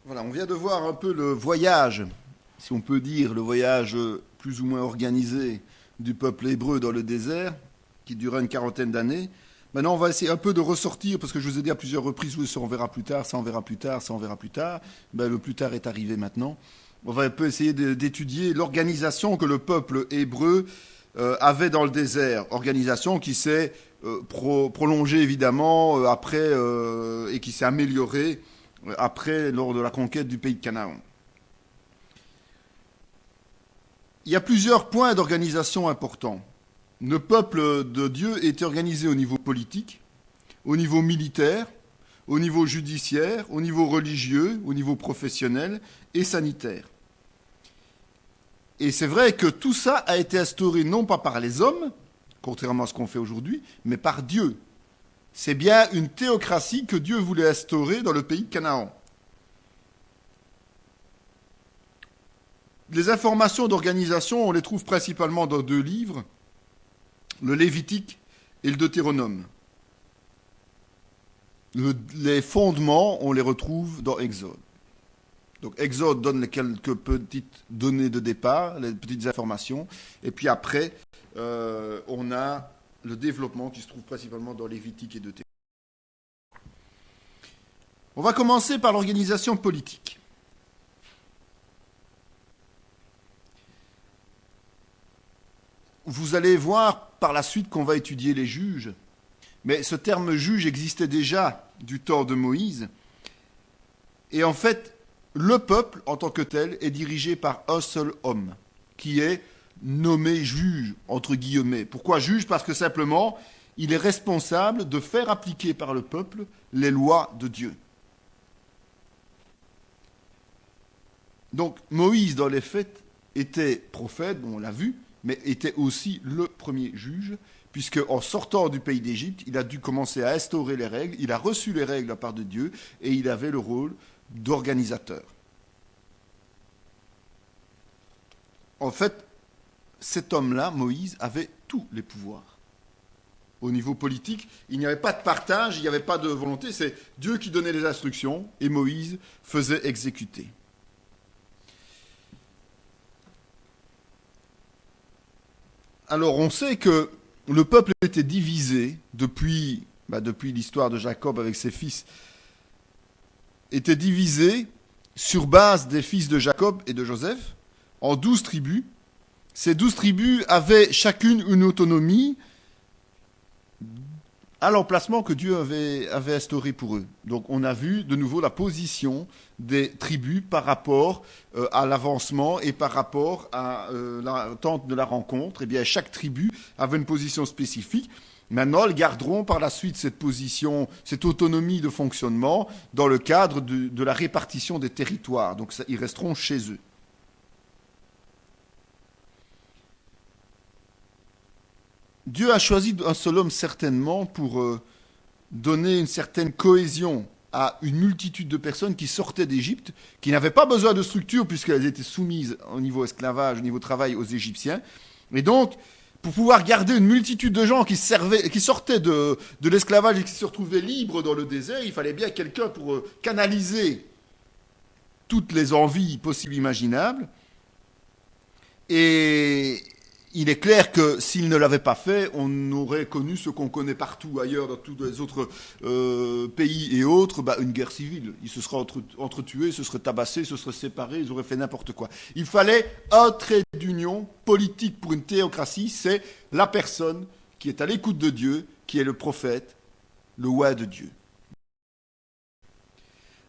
Voilà, on vient de voir un peu le voyage, si on peut dire, le voyage plus ou moins organisé du peuple hébreu dans le désert, qui dura une quarantaine d'années. Maintenant, on va essayer un peu de ressortir, parce que je vous ai dit à plusieurs reprises, oui, ça on verra plus tard, ça on verra plus tard, ça on verra plus tard. Ben, le plus tard est arrivé maintenant. On va un peu essayer d'étudier l'organisation que le peuple hébreu avait dans le désert. Organisation qui s'est prolongée évidemment après et qui s'est améliorée après, lors de la conquête du pays de Canaan. Il y a plusieurs points d'organisation importants. Le peuple de Dieu était organisé au niveau politique, au niveau militaire, au niveau judiciaire, au niveau religieux, au niveau professionnel et sanitaire. Et c'est vrai que tout ça a été instauré non pas par les hommes, contrairement à ce qu'on fait aujourd'hui, mais par Dieu. C'est bien une théocratie que Dieu voulait instaurer dans le pays de Canaan. Les informations d'organisation, on les trouve principalement dans deux livres, le Lévitique et le Deutéronome. Les fondements, on les retrouve dans Exode. Donc Exode donne les quelques petites données de départ, les petites informations, et puis après, on a le développement qui se trouve principalement dans Lévitique et Deutéronome. On va commencer par l'organisation politique. Vous allez voir par la suite qu'on va étudier les juges, mais ce terme juge existait déjà du temps de Moïse, et en fait, le peuple en tant que tel est dirigé par un seul homme, qui est nommé juge, entre guillemets. Pourquoi juge? Parce que simplement, il est responsable de faire appliquer par le peuple les lois de Dieu. Donc Moïse, dans les faits, était prophète, on l'a vu, mais était aussi le premier juge, puisque en sortant du pays d'Égypte, il a dû commencer à instaurer les règles, il a reçu les règles de la part de Dieu, et il avait le rôle d'organisateur. En fait, cet homme-là, Moïse, avait tous les pouvoirs. Au niveau politique, il n'y avait pas de partage, il n'y avait pas de volonté, c'est Dieu qui donnait les instructions, et Moïse faisait exécuter. Alors on sait que le peuple était divisé depuis l'histoire de Jacob avec ses fils, était divisé sur base des fils de Jacob et de Joseph en 12 tribus. Ces 12 tribus avaient chacune une autonomie à l'emplacement que Dieu avait instauré pour eux. Donc on a vu de nouveau la position des tribus par rapport à l'avancement et par rapport à l'attente de la rencontre. Eh bien, chaque tribu avait une position spécifique. Maintenant, elles garderont par la suite cette position, cette autonomie de fonctionnement dans le cadre de la répartition des territoires. Donc ils resteront chez eux. Dieu a choisi un seul homme certainement pour donner une certaine cohésion à une multitude de personnes qui sortaient d'Égypte, qui n'avaient pas besoin de structure puisqu'elles étaient soumises au niveau esclavage, au niveau travail aux Égyptiens. Et donc, pour pouvoir garder une multitude de gens qui sortaient de l'esclavage et qui se retrouvaient libres dans le désert, il fallait bien quelqu'un pour canaliser toutes les envies possibles et imaginables. Et il est clair que s'il ne l'avait pas fait, on aurait connu ce qu'on connaît partout ailleurs, dans tous les autres pays et autres, une guerre civile. Ils se seraient entretués, se seraient tabassés, se seraient séparés, ils auraient fait n'importe quoi. Il fallait un trait d'union politique pour une théocratie, c'est la personne qui est à l'écoute de Dieu, qui est le prophète, le roi de Dieu.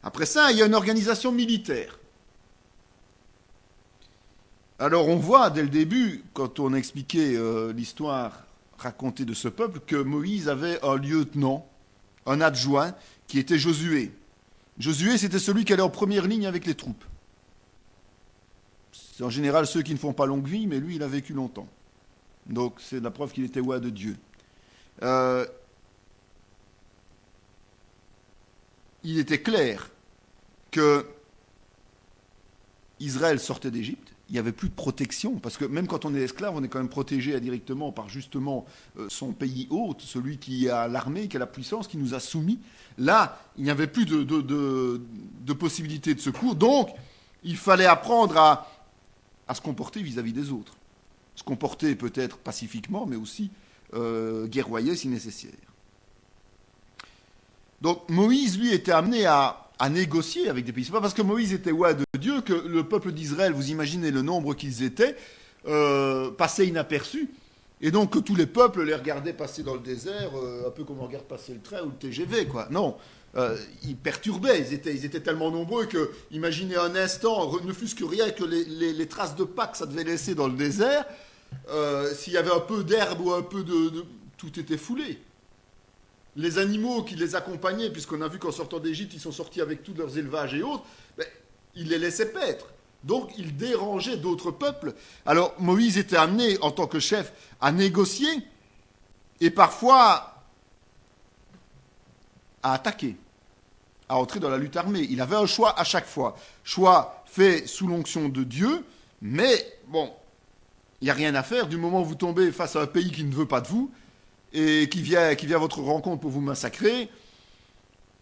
Après ça, il y a une organisation militaire. Alors on voit dès le début, quand on expliquait l'histoire racontée de ce peuple, que Moïse avait un lieutenant, un adjoint, qui était Josué. Josué, c'était celui qui allait en première ligne avec les troupes. C'est en général ceux qui ne font pas longue vie, mais lui, il a vécu longtemps. Donc c'est la preuve qu'il était roi de Dieu. Il était clair que Israël sortait d'Égypte. Il n'y avait plus de protection, parce que même quand on est esclave, on est quand même protégé indirectement par justement son pays hôte, celui qui a l'armée, qui a la puissance, qui nous a soumis. Là, il n'y avait plus de possibilités de secours. Donc, il fallait apprendre à se comporter vis-à-vis des autres. Se comporter peut-être pacifiquement, mais aussi guerroyer si nécessaire. Donc Moïse, lui, était amené à négocier avec des pays. Ce n'est pas parce que Moïse était ouais de Dieu que le peuple d'Israël, vous imaginez le nombre qu'ils étaient, passait inaperçu. Et donc que tous les peuples les regardaient passer dans le désert, un peu comme on regarde passer le train ou le TGV, quoi. Non, ils perturbaient, ils étaient tellement nombreux que, imaginez un instant, ne fût-ce que rien que les traces de pas que ça devait laisser dans le désert, s'il y avait un peu d'herbe ou un peu tout était foulé. Les animaux qui les accompagnaient, puisqu'on a vu qu'en sortant d'Égypte, ils sont sortis avec tous leurs élevages et autres, ben, ils les laissaient paître. Donc, ils dérangeaient d'autres peuples. Alors, Moïse était amené, en tant que chef, à négocier et parfois à attaquer, à entrer dans la lutte armée. Il avait un choix à chaque fois. Choix fait sous l'onction de Dieu, mais bon, il n'y a rien à faire. Du moment où vous tombez face à un pays qui ne veut pas de vous, et qui vient à votre rencontre pour vous massacrer, il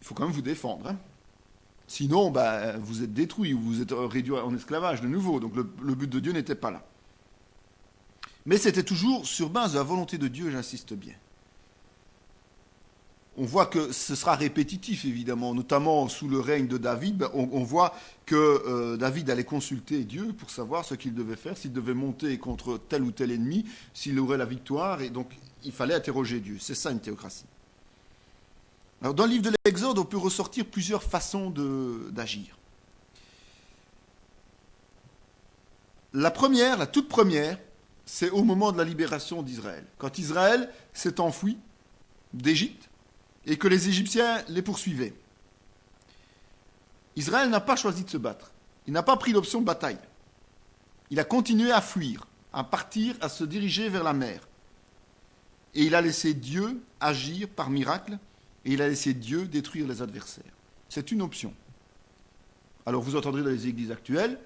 faut quand même vous défendre. Hein. Sinon, ben, vous êtes détruit, ou vous êtes réduit en esclavage de nouveau. Donc le but de Dieu n'était pas là. Mais c'était toujours sur base de la volonté de Dieu, j'insiste bien. On voit que ce sera répétitif, évidemment, notamment sous le règne de David. Ben, on voit que David allait consulter Dieu pour savoir ce qu'il devait faire, s'il devait monter contre tel ou tel ennemi, s'il aurait la victoire, et donc il fallait interroger Dieu. C'est ça une théocratie. Alors, dans le livre de l'Exode, on peut ressortir plusieurs façons d'agir. La première, la toute première, c'est au moment de la libération d'Israël. Quand Israël s'est enfui d'Égypte et que les Égyptiens les poursuivaient. Israël n'a pas choisi de se battre. Il n'a pas pris l'option de bataille. Il a continué à fuir, à partir, à se diriger vers la mer. Et il a laissé Dieu agir par miracle, et il a laissé Dieu détruire les adversaires. C'est une option. Alors vous entendrez dans les églises actuelles,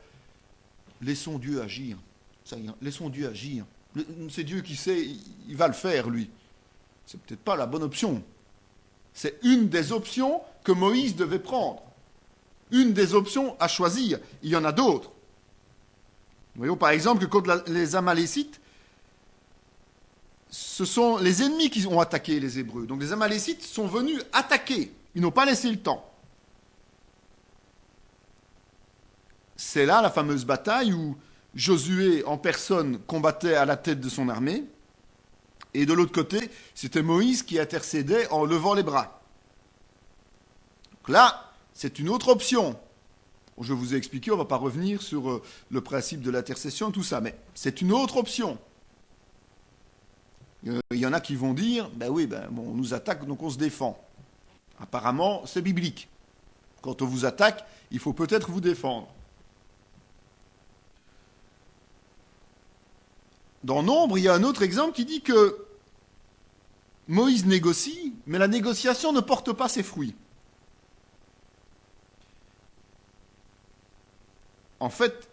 laissons Dieu agir. Ça y est, laissons Dieu agir. C'est Dieu qui sait, il va le faire, lui. C'est peut-être pas la bonne option. C'est une des options que Moïse devait prendre. Une des options à choisir. Il y en a d'autres. Voyons par exemple que contre les Amalécites, ce sont les ennemis qui ont attaqué les Hébreux. Donc les Amalécites sont venus attaquer. Ils n'ont pas laissé le temps. C'est là la fameuse bataille où Josué en personne combattait à la tête de son armée. Et de l'autre côté, c'était Moïse qui intercédait en levant les bras. Donc là, c'est une autre option. Je vous ai expliqué, on ne va pas revenir sur le principe de l'intercession, tout ça, mais c'est une autre option. Il y en a qui vont dire, ben oui, on nous attaque, donc on se défend. Apparemment, c'est biblique. Quand on vous attaque, il faut peut-être vous défendre. Dans Nombre, il y a un autre exemple qui dit que Moïse négocie, mais la négociation ne porte pas ses fruits. En fait,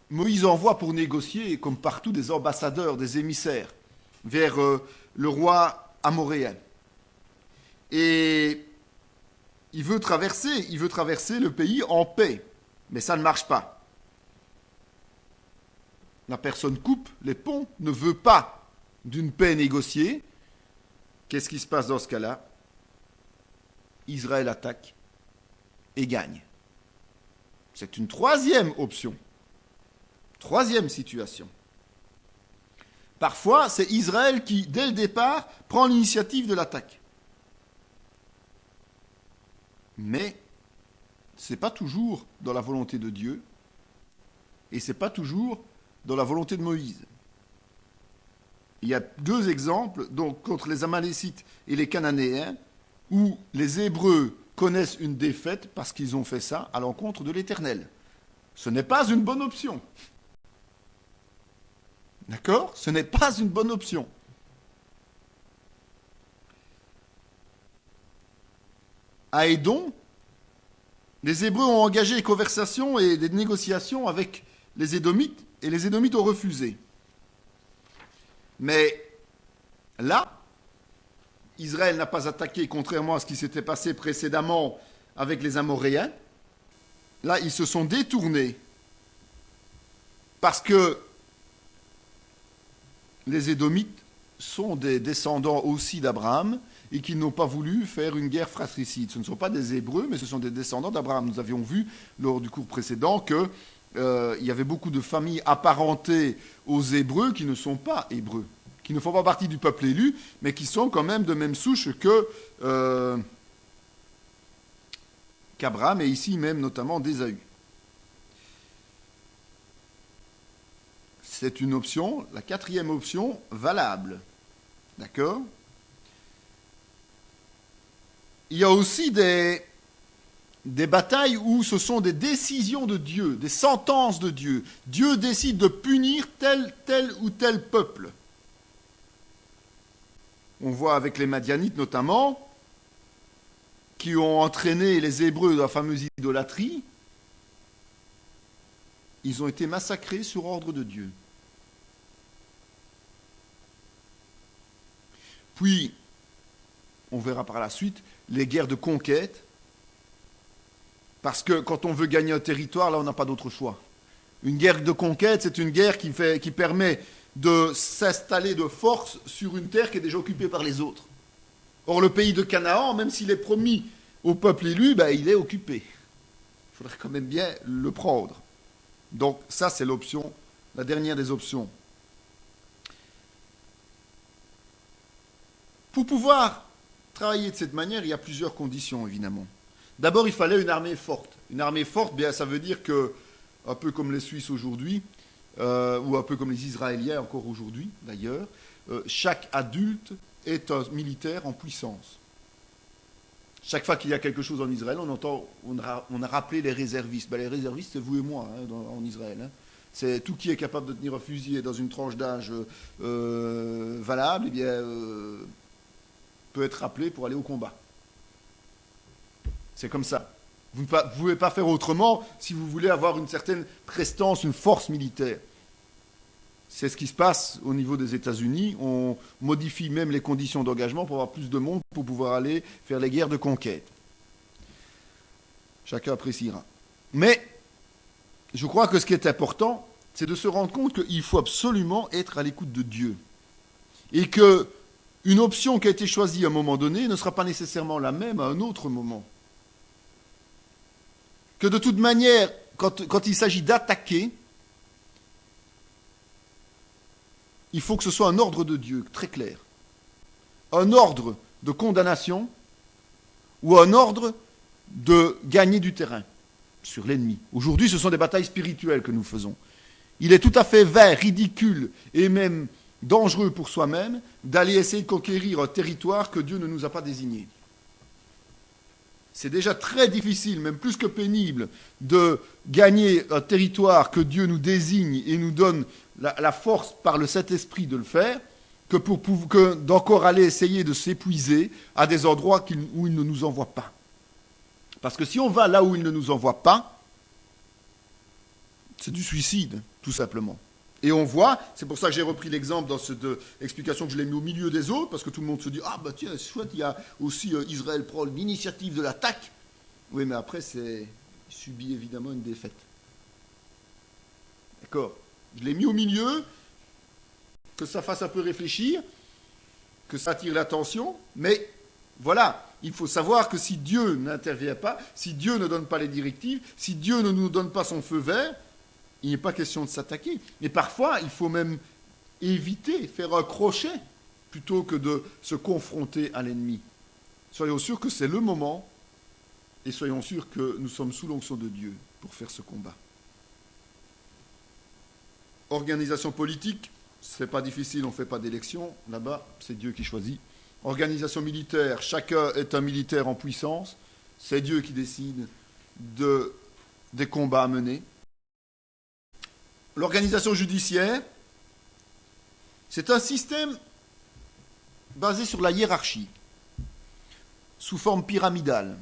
Moïse envoie pour négocier, comme partout, des ambassadeurs, des émissaires, vers le roi amoréen. Et il veut traverser le pays en paix, mais ça ne marche pas. La personne coupe les ponts, ne veut pas d'une paix négociée. Qu'est-ce qui se passe dans ce cas-là? Israël attaque et gagne. C'est une troisième option. Troisième situation. Parfois, c'est Israël qui, dès le départ, prend l'initiative de l'attaque. Mais ce n'est pas toujours dans la volonté de Dieu et ce n'est pas toujours dans la volonté de Moïse. Il y a deux exemples, donc contre les Amalécites et les Cananéens, où les Hébreux connaissent une défaite parce qu'ils ont fait ça à l'encontre de l'Éternel. Ce n'est pas une bonne option. D'accord? Ce n'est pas une bonne option. À Édom, les Hébreux ont engagé des conversations et des négociations avec les Édomites, et les Édomites ont refusé. Mais là, Israël n'a pas attaqué, contrairement à ce qui s'était passé précédemment avec les Amoréens. là, ils se sont détournés parce que les Édomites sont des descendants aussi d'Abraham et qu'ils n'ont pas voulu faire une guerre fratricide. Ce ne sont pas des Hébreux, mais ce sont des descendants d'Abraham. Nous avions vu lors du cours précédent que il y avait beaucoup de familles apparentées aux Hébreux qui ne sont pas Hébreux, qui ne font pas partie du peuple élu, mais qui sont quand même de même souche qu'Abraham, et ici même notamment d'Ésaü. C'est une option, la quatrième option, valable. D'accord ? Il y a aussi des batailles où ce sont des décisions de Dieu, des sentences de Dieu. Dieu décide de punir tel ou tel peuple. On voit avec les Madianites notamment, qui ont entraîné les Hébreux dans la fameuse idolâtrie. Ils ont été massacrés sur ordre de Dieu. Puis, on verra par la suite, les guerres de conquête, parce que quand on veut gagner un territoire, là, on n'a pas d'autre choix. Une guerre de conquête, c'est une guerre qui permet de s'installer de force sur une terre qui est déjà occupée par les autres. Or, le pays de Canaan, même s'il est promis au peuple élu, il est occupé. Il faudrait quand même bien le prendre. Donc, ça, c'est l'option, la dernière des options. Pour pouvoir travailler de cette manière, il y a plusieurs conditions, évidemment. D'abord, il fallait une armée forte. Une armée forte, ça veut dire que, un peu comme les Suisses aujourd'hui, ou un peu comme les Israéliens encore aujourd'hui, d'ailleurs, chaque adulte est un militaire en puissance. Chaque fois qu'il y a quelque chose en Israël, on a rappelé les réservistes. Les réservistes, c'est vous et moi en Israël. C'est tout qui est capable de tenir un fusil dans une tranche d'âge valable, peut être appelé pour aller au combat. C'est comme ça. Vous ne pouvez pas faire autrement si vous voulez avoir une certaine prestance, une force militaire. C'est ce qui se passe au niveau des États-Unis. On modifie même les conditions d'engagement pour avoir plus de monde pour pouvoir aller faire les guerres de conquête. Chacun appréciera. Mais je crois que ce qui est important, c'est de se rendre compte qu'il faut absolument être à l'écoute de Dieu. Et qu'une option qui a été choisie à un moment donné ne sera pas nécessairement la même à un autre moment. Que de toute manière, quand il s'agit d'attaquer, il faut que ce soit un ordre de Dieu, très clair. Un ordre de condamnation ou un ordre de gagner du terrain sur l'ennemi. Aujourd'hui, ce sont des batailles spirituelles que nous faisons. Il est tout à fait vain, ridicule et même dangereux pour soi-même d'aller essayer de conquérir un territoire que Dieu ne nous a pas désigné. C'est déjà très difficile, même plus que pénible, de gagner un territoire que Dieu nous désigne et nous donne la force par le Saint-Esprit de le faire, que d'encore aller essayer de s'épuiser à des endroits où il ne nous envoie pas. Parce que si on va là où il ne nous envoie pas, c'est du suicide, tout simplement. Et on voit, c'est pour ça que j'ai repris l'exemple dans cette explication que je l'ai mis au milieu des autres, parce que tout le monde se dit « Ah, tiens, c'est chouette, il y a aussi Israël prend l'initiative de l'attaque. » Oui, mais après, il subit évidemment une défaite. D'accord ? Je l'ai mis au milieu, que ça fasse un peu réfléchir, que ça attire l'attention, mais voilà, il faut savoir que si Dieu n'intervient pas, si Dieu ne donne pas les directives, si Dieu ne nous donne pas son feu vert, il n'est pas question de s'attaquer. Mais parfois, il faut même éviter, faire un crochet, plutôt que de se confronter à l'ennemi. Soyons sûrs que c'est le moment, et soyons sûrs que nous sommes sous l'onction de Dieu pour faire ce combat. Organisation politique, c'est pas difficile, on ne fait pas d'élection. Là-bas, c'est Dieu qui choisit. Organisation militaire, chacun est un militaire en puissance. C'est Dieu qui décide des combats à mener. L'organisation judiciaire, c'est un système basé sur la hiérarchie, sous forme pyramidale.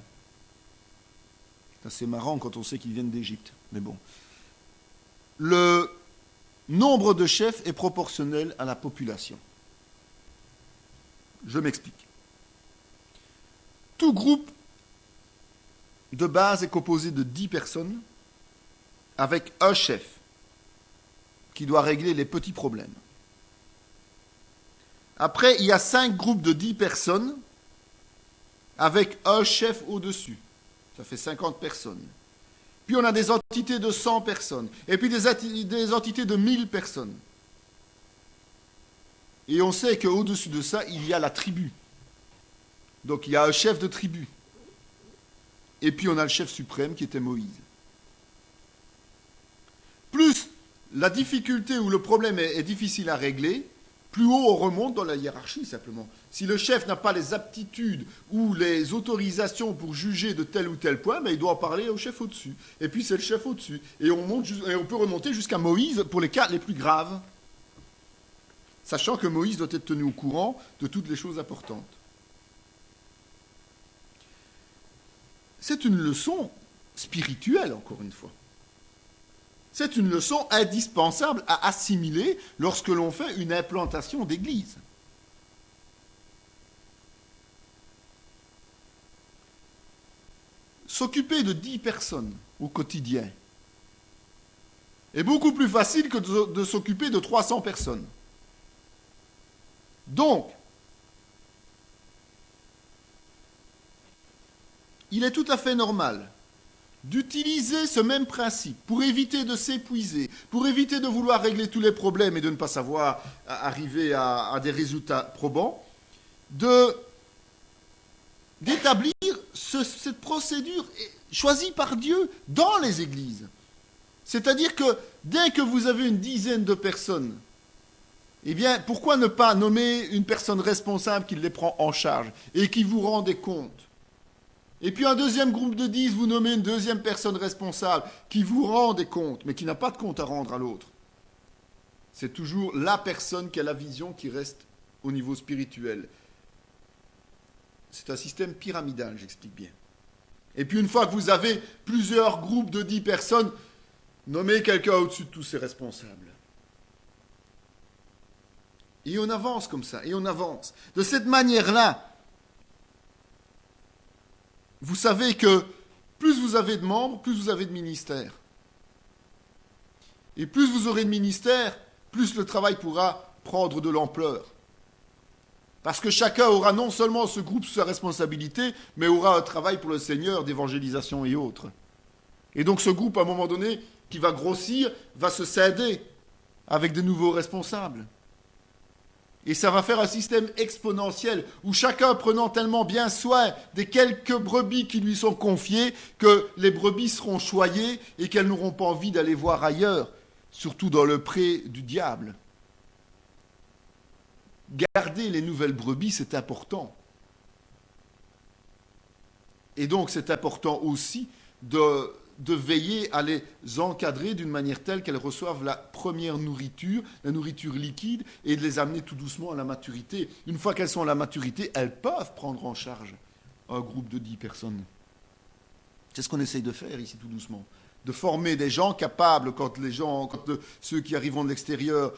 C'est assez marrant quand on sait qu'ils viennent d'Égypte, mais bon. Le nombre de chefs est proportionnel à la population. Je m'explique. Tout groupe de base, est composé de 10 personnes, avec un chef, qui doit régler les petits problèmes. Après, il y a 5 groupes de 10 personnes, avec un chef au-dessus. Ça fait 50 personnes. Puis on a des entités de 100 personnes. Et puis des entités de 1000 personnes. Et on sait qu'au-dessus de ça, il y a la tribu. Donc il y a un chef de tribu. Et puis on a le chef suprême qui était Moïse. Plus la difficulté ou le problème est difficile à régler, plus haut on remonte dans la hiérarchie simplement. Si le chef n'a pas les aptitudes ou les autorisations pour juger de tel ou tel point, il doit en parler au chef au-dessus. Et puis c'est le chef au-dessus. Et on peut remonter jusqu'à Moïse pour les cas les plus graves. Sachant que Moïse doit être tenu au courant de toutes les choses importantes. C'est une leçon spirituelle, encore une fois. C'est une leçon indispensable à assimiler lorsque l'on fait une implantation d'église. S'occuper de 10 personnes au quotidien est beaucoup plus facile que de s'occuper de 300 personnes. Donc, il est tout à fait normal d'utiliser ce même principe pour éviter de s'épuiser, pour éviter de vouloir régler tous les problèmes et de ne pas savoir arriver à des résultats probants, d'établir cette procédure choisie par Dieu dans les églises. C'est-à-dire que dès que vous avez une dizaine de personnes, eh bien, pourquoi ne pas nommer une personne responsable qui les prend en charge et qui vous rend des comptes? Et puis un deuxième groupe de 10, vous nommez une deuxième personne responsable qui vous rend des comptes, mais qui n'a pas de compte à rendre à l'autre. C'est toujours la personne qui a la vision qui reste au niveau spirituel. C'est un système pyramidal, j'explique bien. Et puis une fois que vous avez plusieurs groupes de 10 personnes, nommez quelqu'un au-dessus de tous ces responsables. Et on avance comme ça, et on avance. De cette manière-là, vous savez que plus vous avez de membres, plus vous avez de ministères. Et plus vous aurez de ministères, plus le travail pourra prendre de l'ampleur. Parce que chacun aura non seulement ce groupe sous sa responsabilité, mais aura un travail pour le Seigneur d'évangélisation et autres. Et donc ce groupe, à un moment donné, qui va grossir, va se scinder avec de nouveaux responsables. Et ça va faire un système exponentiel où chacun prenant tellement bien soin des quelques brebis qui lui sont confiées que les brebis seront choyées et qu'elles n'auront pas envie d'aller voir ailleurs, surtout dans le pré du diable. Garder les nouvelles brebis, c'est important. Et donc c'est important aussi de veiller à les encadrer d'une manière telle qu'elles reçoivent la première nourriture, la nourriture liquide, et de les amener tout doucement à la maturité. Une fois qu'elles sont à la maturité, elles peuvent prendre en charge un groupe de 10 personnes. C'est ce qu'on essaye de faire ici tout doucement. De former des gens capables, quand ceux qui arriveront de l'extérieur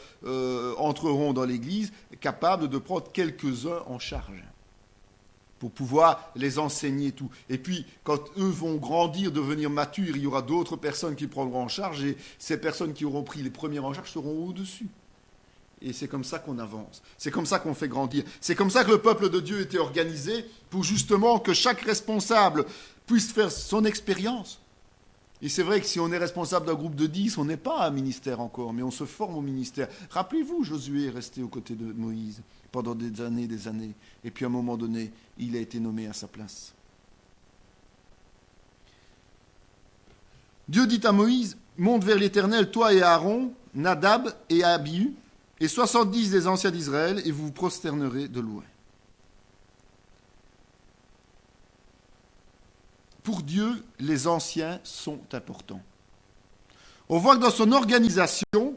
entreront dans l'église, capables de prendre quelques-uns en charge, pour pouvoir les enseigner tout. Et puis, quand eux vont grandir, devenir matures, il y aura d'autres personnes qui prendront en charge, et ces personnes qui auront pris les premières en charge seront au-dessus. Et c'est comme ça qu'on avance. C'est comme ça qu'on fait grandir. C'est comme ça que le peuple de Dieu était organisé, pour justement que chaque responsable puisse faire son expérience. Et c'est vrai que si on est responsable d'un groupe de 10, on n'est pas un ministère encore, mais on se forme au ministère. Rappelez-vous, Josué est resté aux côtés de Moïse pendant des années, et puis à un moment donné, il a été nommé à sa place. Dieu dit à Moïse, monte vers l'Éternel, toi et Aaron, Nadab et Abihu, et 70 des anciens d'Israël, et vous vous prosternerez de loin. Pour Dieu, les anciens sont importants. On voit que dans son organisation,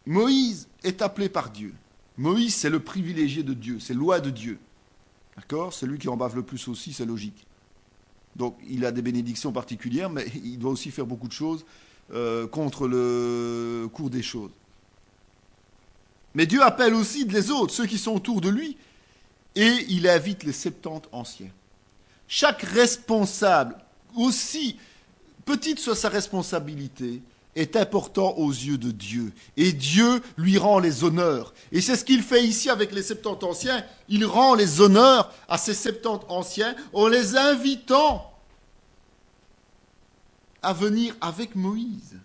Moïse est appelé par Dieu. Moïse, c'est le privilégié de Dieu, c'est loi de Dieu. D'accord ? C'est lui qui en bave le plus aussi, c'est logique. Donc, il a des bénédictions particulières, mais il doit aussi faire beaucoup de choses contre le cours des choses. Mais Dieu appelle aussi les autres, ceux qui sont autour de lui, et il invite les 70 anciens. Chaque responsable, aussi petite soit sa responsabilité, est important aux yeux de Dieu. Et Dieu lui rend les honneurs. Et c'est ce qu'il fait ici avec les 70 anciens. Il rend les honneurs à ces 70 anciens en les invitant à venir avec Moïse.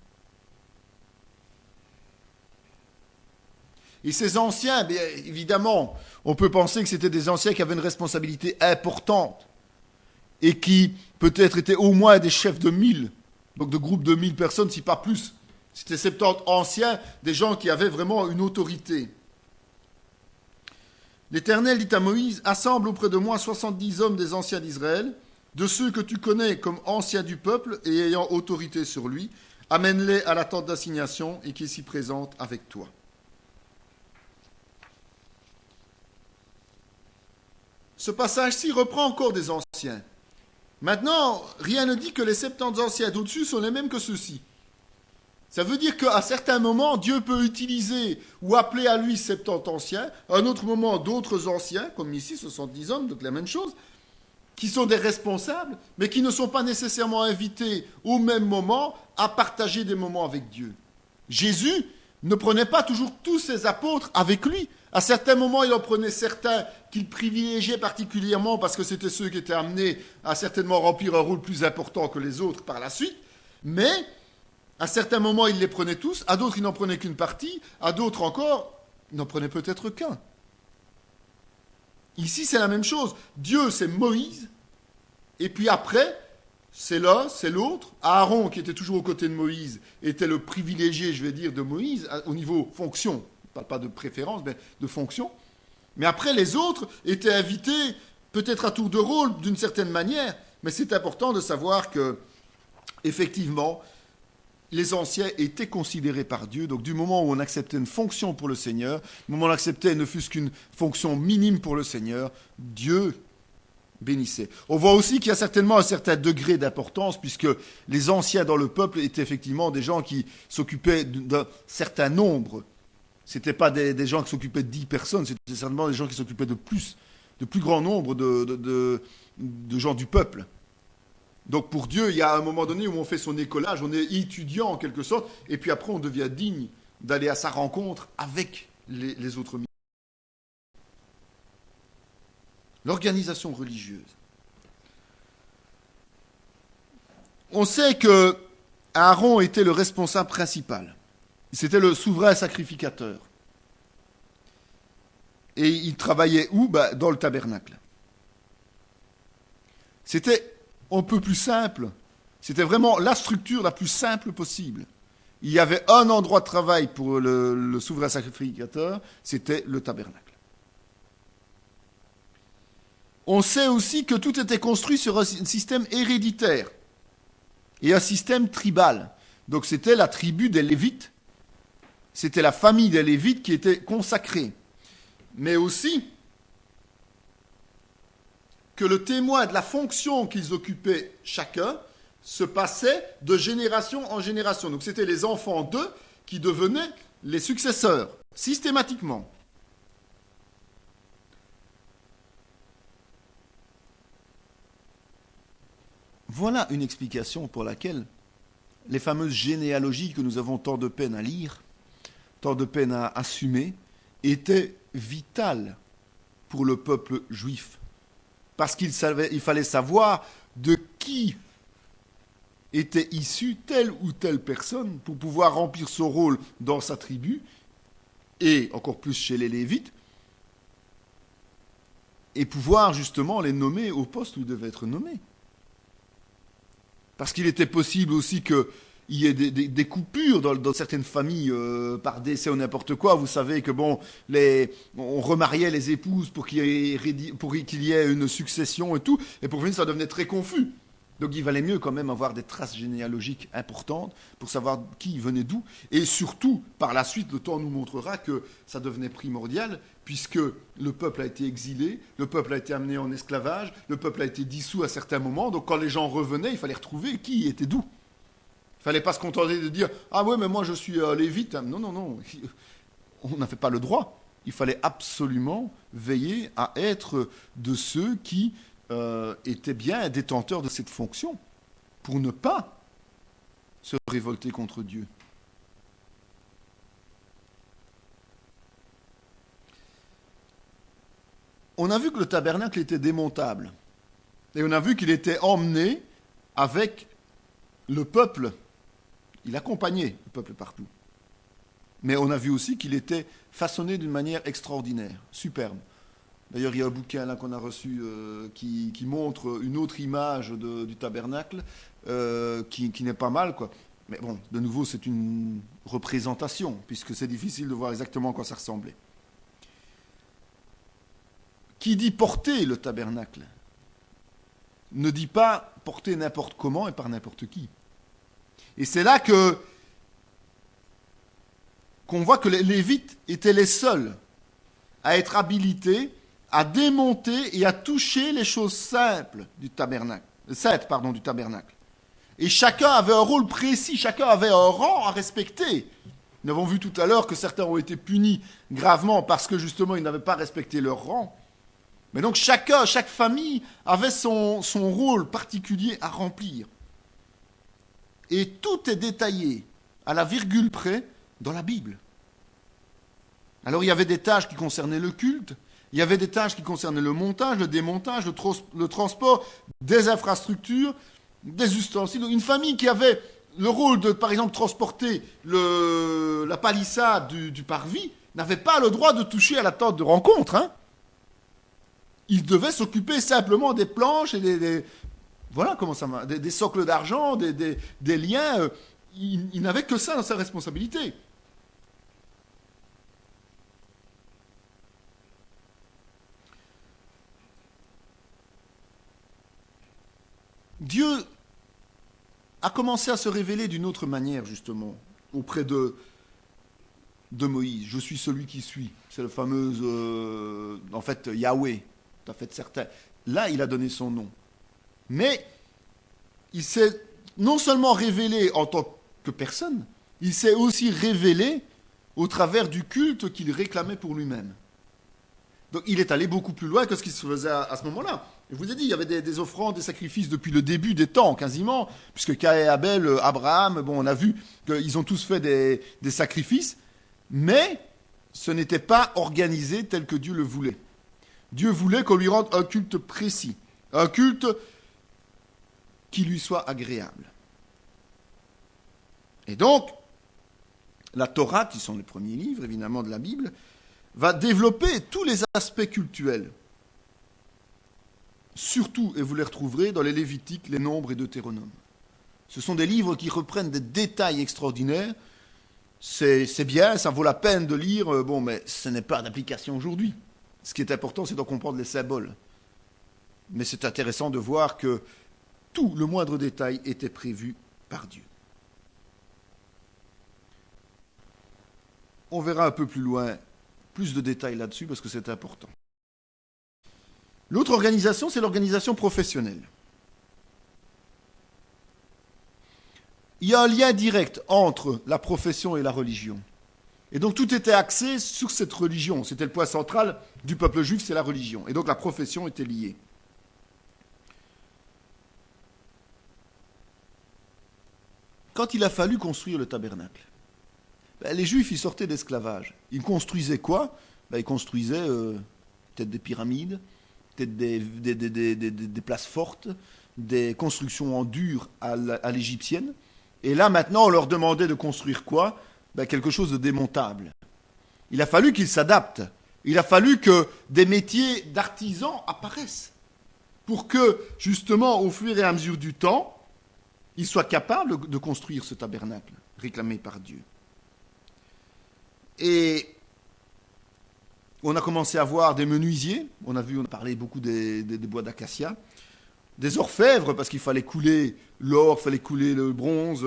Et ces anciens, bien évidemment, on peut penser que c'était des anciens qui avaient une responsabilité importante et qui peut-être étaient au moins des chefs de 1000, donc de groupes de 1000 personnes, si pas plus. C'était 70 anciens, des gens qui avaient vraiment une autorité. L'Éternel dit à Moïse, assemble auprès de moi 70 hommes des anciens d'Israël, de ceux que tu connais comme anciens du peuple et ayant autorité sur lui, amène-les à la tente d'assignation et qu'ils s'y présentent avec toi. Ce passage-ci reprend encore des anciens. Maintenant, rien ne dit que les 70 anciens d'au-dessus sont les mêmes que ceux-ci. Ça veut dire qu'à certains moments, Dieu peut utiliser ou appeler à lui 70 anciens, à un autre moment d'autres anciens, comme ici 70 hommes, donc la même chose, qui sont des responsables, mais qui ne sont pas nécessairement invités au même moment à partager des moments avec Dieu. Jésus ne prenait pas toujours tous ses apôtres avec lui. À certains moments, il en prenait certains qu'il privilégiait particulièrement parce que c'était ceux qui étaient amenés à certainement remplir un rôle plus important que les autres par la suite. Mais à certains moments, il les prenait tous, à d'autres, il n'en prenait qu'une partie, à d'autres encore, il n'en prenait peut-être qu'un. Ici, c'est la même chose. Dieu, c'est Moïse, et puis après, c'est l'un, c'est l'autre. Aaron, qui était toujours aux côtés de Moïse, était le privilégié, je vais dire, de Moïse, au niveau fonction. Je ne parle pas de préférence, mais de fonction. Mais après, les autres étaient invités, peut-être à tour de rôle, d'une certaine manière, mais c'est important de savoir que, effectivement, les anciens étaient considérés par Dieu. Donc, du moment où on acceptait une fonction pour le Seigneur, du moment où on acceptait ne fût-ce qu'une fonction minime pour le Seigneur, Dieu bénissait. On voit aussi qu'il y a certainement un certain degré d'importance, puisque les anciens dans le peuple étaient effectivement des gens qui s'occupaient d'un certain nombre. Ce n'étaient pas des gens qui s'occupaient de 10 personnes, c'était certainement des gens qui s'occupaient de plus grand nombre de gens du peuple. Donc pour Dieu, il y a un moment donné où on fait son écolage, on est étudiant en quelque sorte, et puis après on devient digne d'aller à sa rencontre avec les autres ministres. L'organisation religieuse. On sait que Aaron était le responsable principal. C'était le souverain sacrificateur. Et il travaillait où ? Dans le tabernacle. C'était un peu plus simple. C'était vraiment la structure la plus simple possible. Il y avait un endroit de travail pour le souverain sacrificateur, c'était le tabernacle. On sait aussi que tout était construit sur un système héréditaire et un système tribal. Donc c'était la tribu des Lévites, c'était la famille des Lévites qui était consacrée. Mais aussi que le témoin de la fonction qu'ils occupaient chacun se passait de génération en génération. Donc c'était les enfants d'eux qui devenaient les successeurs, systématiquement. Voilà une explication pour laquelle les fameuses généalogies que nous avons tant de peine à lire, tant de peine à assumer, étaient vitales pour le peuple juif. Parce qu'il fallait savoir de qui était issue telle ou telle personne pour pouvoir remplir son rôle dans sa tribu, et encore plus chez les Lévites, et pouvoir justement les nommer au poste où ils devaient être nommés. Parce qu'il était possible aussi qu'il y ait des coupures dans certaines familles par décès ou n'importe quoi. Vous savez que on remariait les épouses pour qu'il y ait une succession et tout. Et pour finir, ça devenait très confus. Donc il valait mieux quand même avoir des traces généalogiques importantes pour savoir qui venait d'où. Et surtout, par la suite, le temps nous montrera que ça devenait primordial, puisque le peuple a été exilé, le peuple a été amené en esclavage, le peuple a été dissous à certains moments. Donc quand les gens revenaient, il fallait retrouver qui était d'où. Il ne fallait pas se contenter de dire « Ah ouais, mais moi je suis lévite. » Non, non, non. On n'avait pas le droit. Il fallait absolument veiller à être de ceux qui était bien détenteur de cette fonction pour ne pas se révolter contre Dieu. On a vu que le tabernacle était démontable. Et on a vu qu'il était emmené avec le peuple. Il accompagnait le peuple partout. Mais on a vu aussi qu'il était façonné d'une manière extraordinaire, superbe. D'ailleurs, il y a un bouquin là qu'on a reçu qui montre une autre image du tabernacle qui n'est pas mal, quoi. Mais bon, de nouveau, c'est une représentation, puisque c'est difficile de voir exactement à quoi ça ressemblait. Qui dit porter le tabernacle ne dit pas porter n'importe comment et par n'importe qui. Et c'est là qu'on voit que les Lévites étaient les seuls à être habilités à démonter et à toucher les choses simples du tabernacle. Et chacun avait un rôle précis, chacun avait un rang à respecter. Nous avons vu tout à l'heure que certains ont été punis gravement parce que justement ils n'avaient pas respecté leur rang. Mais donc chaque famille avait son rôle particulier à remplir. Et tout est détaillé à la virgule près dans la Bible. Alors il y avait des tâches qui concernaient le culte, il y avait des tâches qui concernaient le montage, le démontage, le transport, des infrastructures, des ustensiles. Une famille qui avait le rôle de, par exemple, transporter la palissade du parvis n'avait pas le droit de toucher à la tente de rencontre, hein. Il devait s'occuper simplement des planches et voilà comment ça marche, des socles d'argent, des liens. Il n'avait que ça dans sa responsabilité. Dieu a commencé à se révéler d'une autre manière, justement, auprès de Moïse. Je suis celui qui suis. C'est le fameux, en fait, Yahweh. Tout à fait certain. Là, il a donné son nom. Mais il s'est non seulement révélé en tant que personne, il s'est aussi révélé au travers du culte qu'il réclamait pour lui-même. Donc il est allé beaucoup plus loin que ce qui se faisait à ce moment-là. Je vous ai dit, il y avait des offrandes, des sacrifices depuis le début des temps, quasiment, puisque Caïn et Abel, Abraham, bon, on a vu qu'ils ont tous fait des sacrifices, mais ce n'était pas organisé tel que Dieu le voulait. Dieu voulait qu'on lui rende un culte précis, un culte qui lui soit agréable. Et donc, la Torah, qui sont les premiers livres, évidemment, de la Bible, va développer tous les aspects cultuels. Surtout, et vous les retrouverez dans les Lévitiques, les Nombres et Deutéronome. Ce sont des livres qui reprennent des détails extraordinaires. C'est bien, ça vaut la peine de lire, bon, mais ce n'est pas d'application aujourd'hui. Ce qui est important, c'est d'en comprendre les symboles. Mais c'est intéressant de voir que tout, le moindre détail, était prévu par Dieu. On verra un peu plus loin, plus de détails là-dessus, parce que c'est important. L'autre organisation, c'est l'organisation professionnelle. Il y a un lien direct entre la profession et la religion. Et donc tout était axé sur cette religion. C'était le point central du peuple juif, c'est la religion. Et donc la profession était liée. Quand il a fallu construire le tabernacle, les Juifs, ils sortaient d'esclavage. Ils construisaient quoi? Ils construisaient peut-être des pyramides, peut-être des places fortes, des constructions en dur à l'égyptienne. Et là, maintenant, on leur demandait de construire quoi? Quelque chose de démontable. Il a fallu qu'ils s'adaptent. Il a fallu que des métiers d'artisans apparaissent pour que, justement, au fur et à mesure du temps, ils soient capables de construire ce tabernacle réclamé par Dieu. Et on a commencé à voir des menuisiers. On a parlé beaucoup des bois d'acacia. Des orfèvres, parce qu'il fallait couler l'or, il fallait couler le bronze.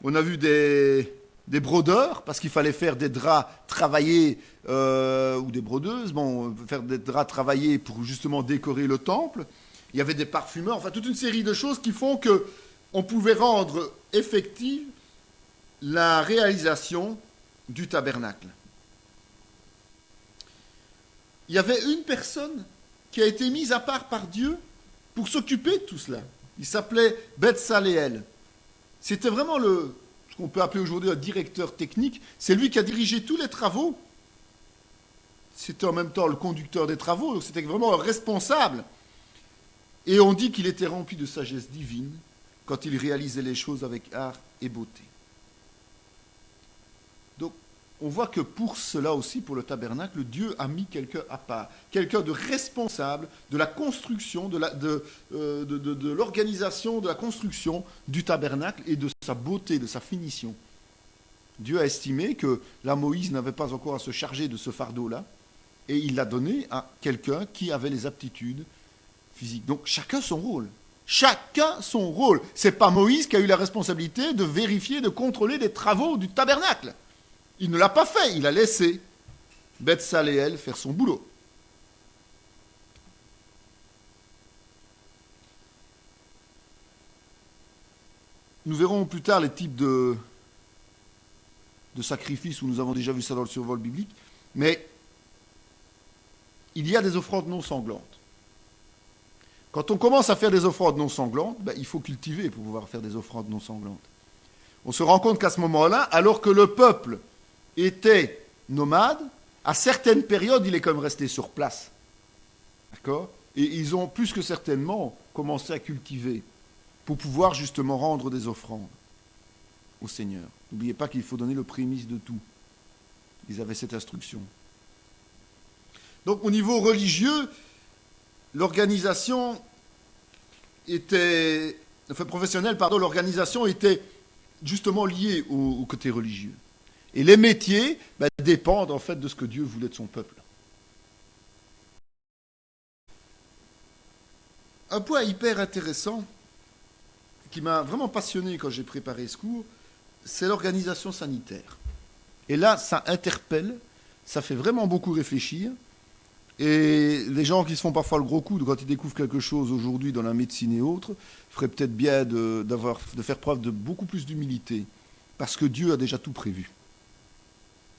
On a vu des brodeurs, parce qu'il fallait faire des draps travaillés, ou des brodeuses, faire des draps travaillés pour justement décorer le temple. Il y avait des parfumeurs, enfin toute une série de choses qui font qu'on pouvait rendre effective la réalisation du tabernacle. Il y avait une personne qui a été mise à part par Dieu pour s'occuper de tout cela. Il s'appelait Betsaléel. C'était vraiment ce qu'on peut appeler aujourd'hui un directeur technique. C'est lui qui a dirigé tous les travaux. C'était en même temps le conducteur des travaux, donc c'était vraiment un responsable. Et on dit qu'il était rempli de sagesse divine quand il réalisait les choses avec art et beauté. Donc, on voit que pour cela aussi, pour le tabernacle, Dieu a mis quelqu'un à part, quelqu'un de responsable de la construction, de l'organisation, de la construction du tabernacle et de sa beauté, de sa finition. Dieu a estimé que là, Moïse n'avait pas encore à se charger de ce fardeau-là, et il l'a donné à quelqu'un qui avait les aptitudes physiques. Donc, chacun son rôle. Chacun son rôle. Ce n'est pas Moïse qui a eu la responsabilité de vérifier, de contrôler les travaux du tabernacle. Il ne l'a pas fait, il a laissé Betsaléel faire son boulot. Nous verrons plus tard les types de sacrifices où nous avons déjà vu ça dans le survol biblique, mais il y a des offrandes non sanglantes. Quand on commence à faire des offrandes non sanglantes, il faut cultiver pour pouvoir faire des offrandes non sanglantes. On se rend compte qu'à ce moment-là, alors que le peuple était nomade, à certaines périodes, il est quand même resté sur place. D'accord ? Et ils ont plus que certainement commencé à cultiver pour pouvoir justement rendre des offrandes au Seigneur. N'oubliez pas qu'il faut donner le prémice de tout. Ils avaient cette instruction. Donc au niveau religieux, l'organisation était, professionnelle, l'organisation était justement liée au côté religieux. Et les métiers dépendent en fait de ce que Dieu voulait de son peuple. Un point hyper intéressant qui m'a vraiment passionné quand j'ai préparé ce cours, c'est l'organisation sanitaire. Et là, ça interpelle, ça fait vraiment beaucoup réfléchir. Et les gens qui se font parfois le gros coup quand ils découvrent quelque chose aujourd'hui dans la médecine et autres, feraient peut-être bien de faire preuve de beaucoup plus d'humilité, parce que Dieu a déjà tout prévu.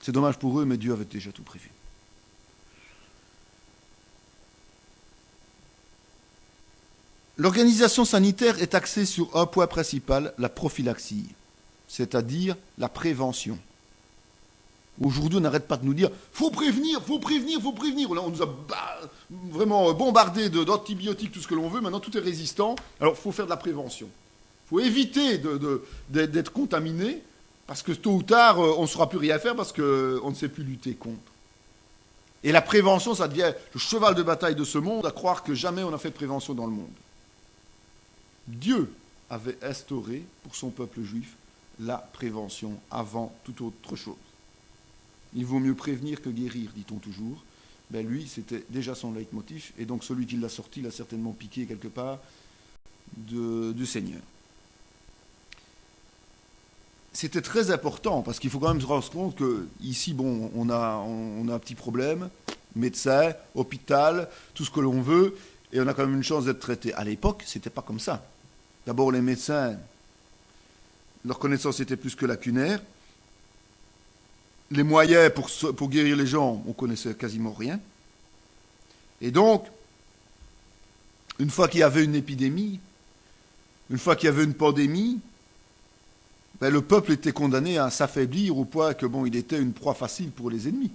C'est dommage pour eux, mais Dieu avait déjà tout prévu. L'organisation sanitaire est axée sur un point principal, la prophylaxie, c'est-à-dire la prévention. Aujourd'hui, on n'arrête pas de nous dire « faut prévenir, faut prévenir, faut prévenir ». On nous a vraiment bombardé d'antibiotiques, tout ce que l'on veut. Maintenant, tout est résistant. Alors, il faut faire de la prévention. Il faut éviter d'être contaminé, parce que tôt ou tard, on ne saura plus rien faire, parce qu'on ne sait plus lutter contre. Et la prévention, ça devient le cheval de bataille de ce monde, à croire que jamais on a fait de prévention dans le monde. Dieu avait instauré, pour son peuple juif, la prévention avant toute autre chose. Il vaut mieux prévenir que guérir, dit-on toujours. Lui, c'était déjà son leitmotiv, et donc celui qui l'a sorti l'a certainement piqué quelque part du Seigneur. C'était très important, parce qu'il faut quand même se rendre compte qu'ici, on a un petit problème, médecin, hôpital, tout ce que l'on veut, et on a quand même une chance d'être traité. À l'époque, c'était pas comme ça. D'abord, les médecins, leur connaissance était plus que lacunaire. Les moyens pour guérir les gens, on connaissait quasiment rien. Et donc, une fois qu'il y avait une épidémie, une fois qu'il y avait une pandémie, le peuple était condamné à s'affaiblir au point que il était une proie facile pour les ennemis.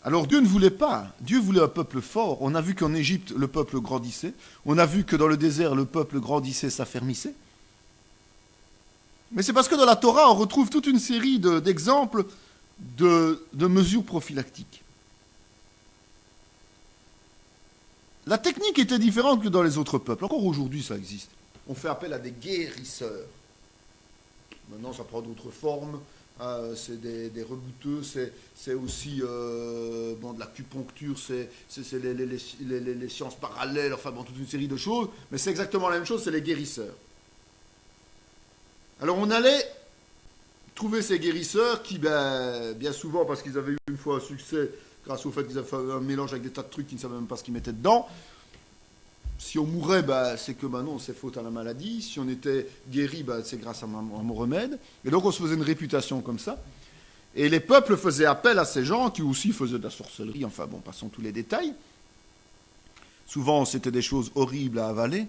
Alors Dieu ne voulait pas. Dieu voulait un peuple fort. On a vu qu'en Égypte, le peuple grandissait. On a vu que dans le désert, le peuple grandissait, s'affermissait. Mais c'est parce que dans la Torah, on retrouve toute une série d'exemples de mesures prophylactiques. La technique était différente que dans les autres peuples. Encore aujourd'hui, ça existe. On fait appel à des guérisseurs. Maintenant, ça prend d'autres formes. C'est des rebouteux, c'est aussi de l'acupuncture, c'est les sciences parallèles, toute une série de choses. Mais c'est exactement la même chose, c'est les guérisseurs. Alors on allait trouver ces guérisseurs qui, bien souvent, parce qu'ils avaient eu une fois un succès, grâce au fait qu'ils avaient fait un mélange avec des tas de trucs qu'ils ne savaient même pas ce qu'ils mettaient dedans. Si on mourait, c'est que non, c'est faute à la maladie. Si on était guéri, c'est grâce à mon remède. Et donc on se faisait une réputation comme ça. Et les peuples faisaient appel à ces gens qui aussi faisaient de la sorcellerie. Passons tous les détails. Souvent, c'était des choses horribles à avaler,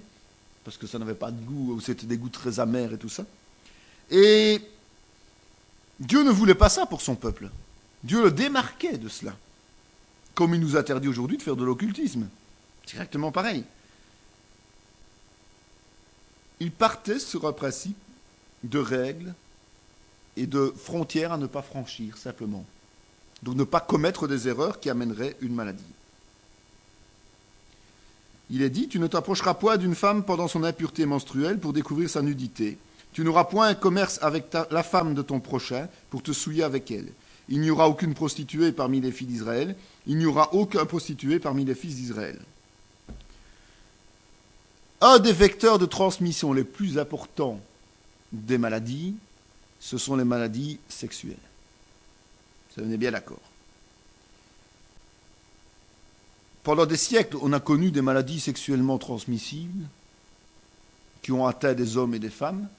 parce que ça n'avait pas de goût, ou c'était des goûts très amers et tout ça. Et Dieu ne voulait pas ça pour son peuple. Dieu le démarquait de cela. Comme il nous interdit aujourd'hui de faire de l'occultisme. C'est exactement pareil. Il partait sur un principe de règles et de frontières à ne pas franchir, simplement. Donc ne pas commettre des erreurs qui amèneraient une maladie. Il est dit, tu ne t'approcheras point d'une femme pendant son impureté menstruelle pour découvrir sa nudité. Tu n'auras point un commerce avec la femme de ton prochain pour te souiller avec elle. Il n'y aura aucune prostituée parmi les filles d'Israël. Il n'y aura aucun prostitué parmi les fils d'Israël. Un des vecteurs de transmission les plus importants des maladies, ce sont les maladies sexuelles. Ça, on est bien d'accord. Pendant des siècles, on a connu des maladies sexuellement transmissibles qui ont atteint des hommes et des femmes.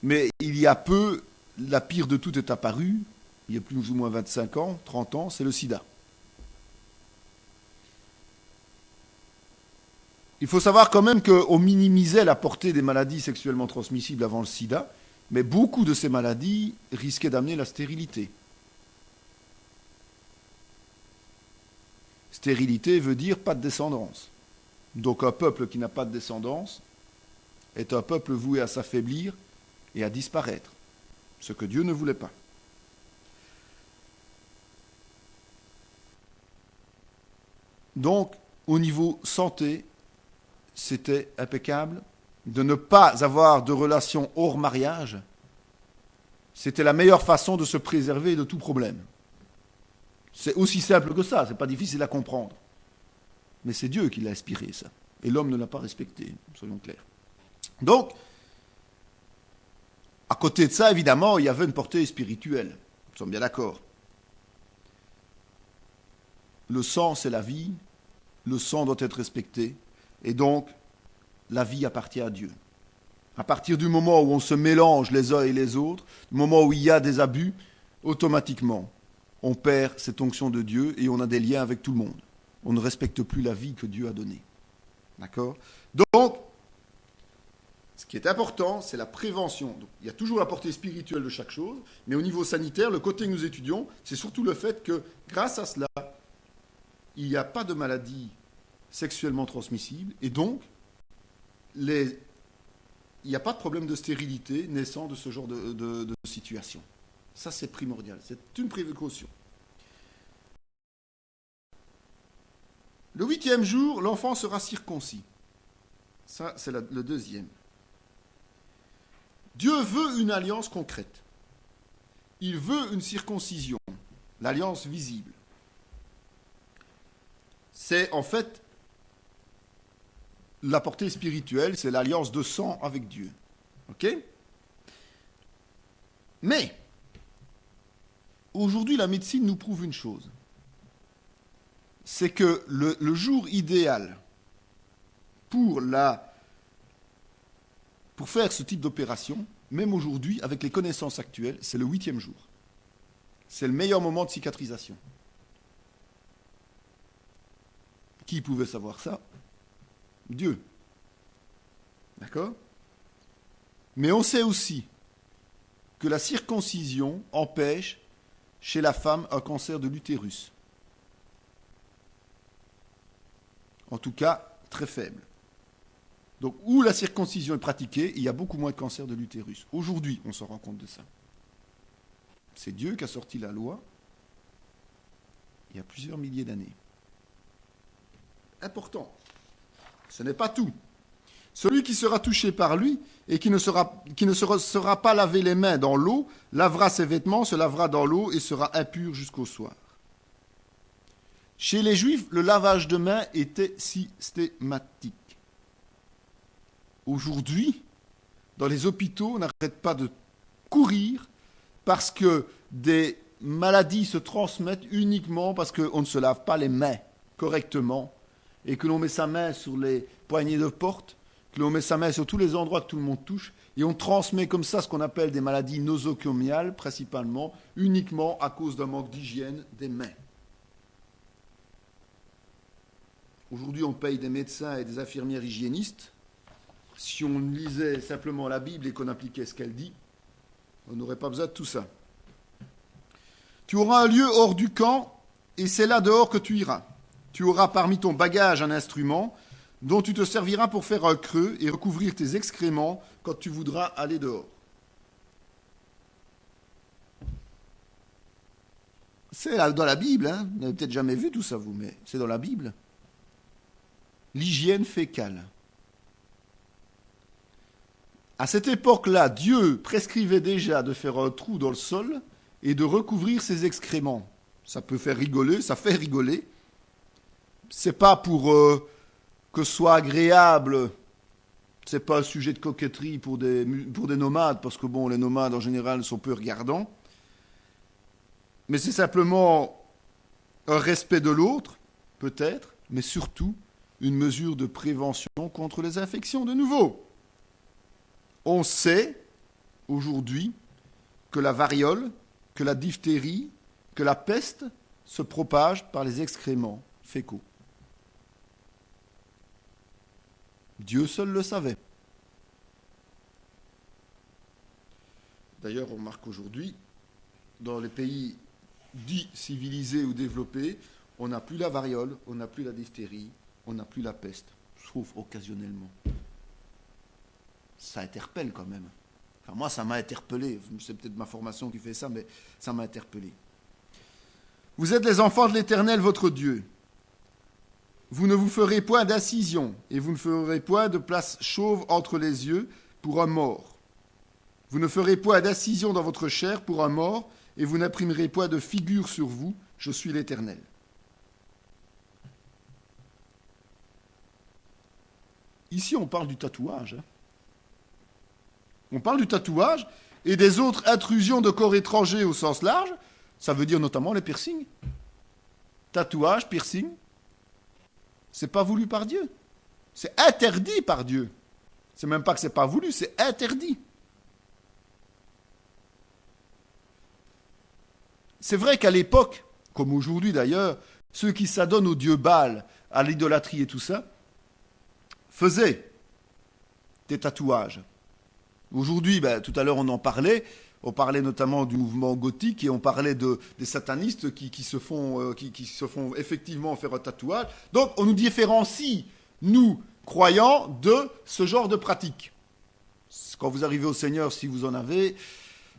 Mais il y a peu, la pire de toutes est apparue, il y a plus ou moins 25 ans, 30 ans, c'est le sida. Il faut savoir quand même qu'on minimisait la portée des maladies sexuellement transmissibles avant le sida, mais beaucoup de ces maladies risquaient d'amener la stérilité. Stérilité veut dire pas de descendance. Donc un peuple qui n'a pas de descendance est un peuple voué à s'affaiblir et à disparaître, ce que Dieu ne voulait pas. Donc, au niveau santé, c'était impeccable. De ne pas avoir de relation hors mariage, c'était la meilleure façon de se préserver de tout problème. C'est aussi simple que ça, c'est pas difficile à comprendre. Mais c'est Dieu qui l'a inspiré, ça. Et l'homme ne l'a pas respecté, soyons clairs. Donc, à côté de ça, évidemment, il y avait une portée spirituelle. Nous sommes bien d'accord. Le sang, c'est la vie. Le sang doit être respecté. Et donc, la vie appartient à Dieu. À partir du moment où on se mélange les uns et les autres, du moment où il y a des abus, automatiquement, on perd cette onction de Dieu et on a des liens avec tout le monde. On ne respecte plus la vie que Dieu a donnée. D'accord ? Donc, ce qui est important, c'est la prévention. Donc, il y a toujours la portée spirituelle de chaque chose, mais au niveau sanitaire, le côté que nous étudions, c'est surtout le fait que, grâce à cela, il n'y a pas de maladie sexuellement transmissible, et donc, il n'y a pas de problème de stérilité naissant de ce genre de situation. Ça, c'est primordial. C'est une précaution. Le 8e jour, l'enfant sera circoncis. Ça, c'est le deuxième. Dieu veut une alliance concrète. Il veut une circoncision, l'alliance visible. C'est en fait la portée spirituelle, c'est l'alliance de sang avec Dieu. Ok ? Mais, aujourd'hui, la médecine nous prouve une chose. C'est que le jour idéal pour faire ce type d'opération, même aujourd'hui, avec les connaissances actuelles, c'est le 8e jour. C'est le meilleur moment de cicatrisation. Qui pouvait savoir ça ? Dieu. D'accord ? Mais on sait aussi que la circoncision empêche chez la femme un cancer de l'utérus. En tout cas, très faible. Donc, où la circoncision est pratiquée, il y a beaucoup moins de cancer de l'utérus. Aujourd'hui, on se rend compte de ça. C'est Dieu qui a sorti la loi il y a plusieurs milliers d'années. Important. Ce n'est pas tout. Celui qui sera touché par lui et qui ne sera pas lavé les mains dans l'eau, lavera ses vêtements, se lavera dans l'eau et sera impur jusqu'au soir. Chez les Juifs, le lavage de mains était systématique. Aujourd'hui, dans les hôpitaux, on n'arrête pas de courir parce que des maladies se transmettent uniquement parce qu'on ne se lave pas les mains correctement et que l'on met sa main sur les poignées de porte, que l'on met sa main sur tous les endroits que tout le monde touche, et on transmet comme ça ce qu'on appelle des maladies nosocomiales, principalement, uniquement à cause d'un manque d'hygiène des mains. Aujourd'hui, on paye des médecins et des infirmières hygiénistes. Si on lisait simplement la Bible et qu'on appliquait ce qu'elle dit, on n'aurait pas besoin de tout ça. Tu auras un lieu hors du camp, et c'est là dehors que tu iras. Tu auras parmi ton bagage un instrument dont tu te serviras pour faire un creux et recouvrir tes excréments quand tu voudras aller dehors. C'est là, dans la Bible, hein. Vous n'avez peut-être jamais vu tout ça, vous, mais c'est dans la Bible. L'hygiène fécale. À cette époque-là, Dieu prescrivait déjà de faire un trou dans le sol et de recouvrir ses excréments. Ça peut faire rigoler, ça fait rigoler. C'est pas pour que ce soit agréable. C'est pas un sujet de coquetterie pour des nomades, parce que bon, les nomades en général sont peu regardants. Mais c'est simplement un respect de l'autre, peut-être, mais surtout une mesure de prévention contre les infections de nouveau. On sait aujourd'hui que la variole, que la diphtérie, que la peste se propagent par les excréments fécaux. Dieu seul le savait. D'ailleurs, on remarque aujourd'hui, dans les pays dits civilisés ou développés, on n'a plus la variole, on n'a plus la diphtérie, on n'a plus la peste, sauf occasionnellement. Ça interpelle quand même. Enfin, moi, ça m'a interpellé. C'est peut-être ma formation qui fait ça, mais ça m'a interpellé. Vous êtes les enfants de l'Éternel, votre Dieu. Vous ne vous ferez point d'incision, et vous ne ferez point de place chauve entre les yeux pour un mort. Vous ne ferez point d'incision dans votre chair pour un mort, et vous n'imprimerez point de figure sur vous. Je suis l'Éternel. Ici, on parle du tatouage. On parle du tatouage et des autres intrusions de corps étrangers au sens large. Ça veut dire notamment les piercings. Tatouage, piercing, c'est pas voulu par Dieu. C'est interdit par Dieu. C'est même pas que c'est pas voulu, c'est interdit. C'est vrai qu'à l'époque, comme aujourd'hui d'ailleurs, ceux qui s'adonnent au dieu Baal, à l'idolâtrie et tout ça, faisaient des tatouages. Aujourd'hui, tout à l'heure on parlait notamment du mouvement gothique et on parlait des satanistes qui se font effectivement faire un tatouage. Donc on nous différencie, nous, croyants, de ce genre de pratique. Quand vous arrivez au Seigneur, si vous en avez,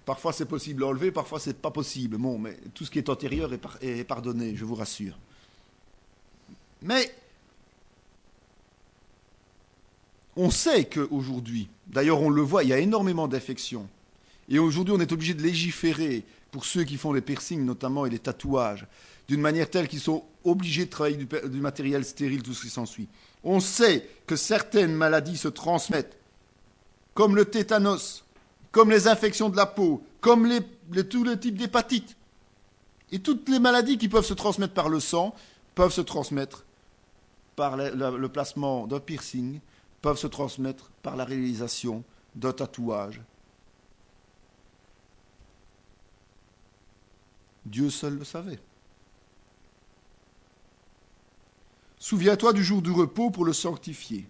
parfois c'est possible d'enlever, parfois c'est pas possible. Bon, mais tout ce qui est antérieur est pardonné, je vous rassure. Mais on sait qu'aujourd'hui, d'ailleurs on le voit, il y a énormément d'infections. Et aujourd'hui on est obligé de légiférer pour ceux qui font les piercings notamment et les tatouages, d'une manière telle qu'ils sont obligés de travailler du matériel stérile, tout ce qui s'ensuit. On sait que certaines maladies se transmettent, comme le tétanos, comme les infections de la peau, comme tous les types d'hépatite. Et toutes les maladies qui peuvent se transmettre par le sang peuvent se transmettre par le placement d'un piercing, peuvent se transmettre par la réalisation d'un tatouage. Dieu seul le savait. Souviens-toi du jour du repos pour le sanctifier.